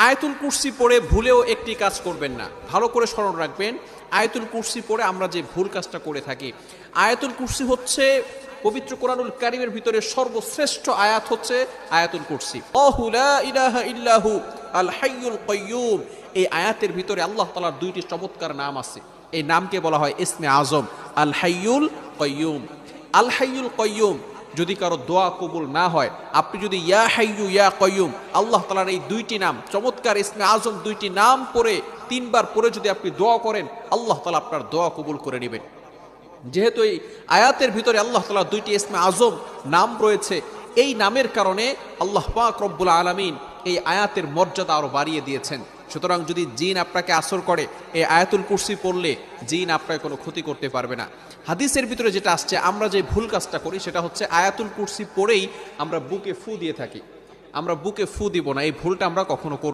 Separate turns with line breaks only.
আয়াতুল কুরসি পড়ে ভুলেও একটি কাজ করবেন না। ভালো করে স্মরণ রাখবেন, আয়াতুল কুরসি পড়ে আমরা যে ভুল কাজটা করে থাকি। আয়াতুল কুরসি হচ্ছে পবিত্র কোরআনুল কারীমের ভিতরে সর্বশ্রেষ্ঠ আয়াত হচ্ছে আয়াতুল কুরসি। আল্লাহু লা ইলাহা ইল্লাহু আল হাইয়ুল কাইয়্যুম। এই আয়াতের ভিতরে আল্লাহ তাআলার দুইটি চমৎকার নাম আছে। এই নামকে বলা হয় ইসমে আজম, আল হাইয়ুল কাইয়্যুম। আল হাইয়ুল কাইয়্যুম যদি কারো দোয়া কবুল না হয়, আপনি যদি ইয়া হাইয়ু ইয়া কাইয়্যুম আল্লাহ তাআলার এই দুইটি নাম চমৎকার ইসমে আজম দুইটি নাম পড়ে 3 বার পড়ে যদি আপনি দোয়া করেন, আল্লাহ তাআলা আপনার দোয়া কবুল করে নেবেন। যেহেতু এই আয়াতের ভিতরে আল্লাহ তাআলার দুইটি ইসমে আজম নাম রয়েছে, এই নামের কারণে আল্লাহ পাক রব্বুল আলামিন এই আয়াতের মর্যাদা আরো বাড়িয়ে দিয়েছেন। সুতরাং যদি জিন আপনাকে আসর করে, এই আয়াতুল কুরসি পড়লে জিন আপনাকে কোনো ক্ষতি করতে পারবে না। হাদিসের ভিতরে যেটা আসছে, আমরা যে ভুল কাজটা করি সেটা হচ্ছে আয়াতুল কুরসি পড়েই আমরা বুকে ফু দিয়ে থাকি। আমরা বুকে ফু দিব না, এই ভুলটা আমরা কখনো করব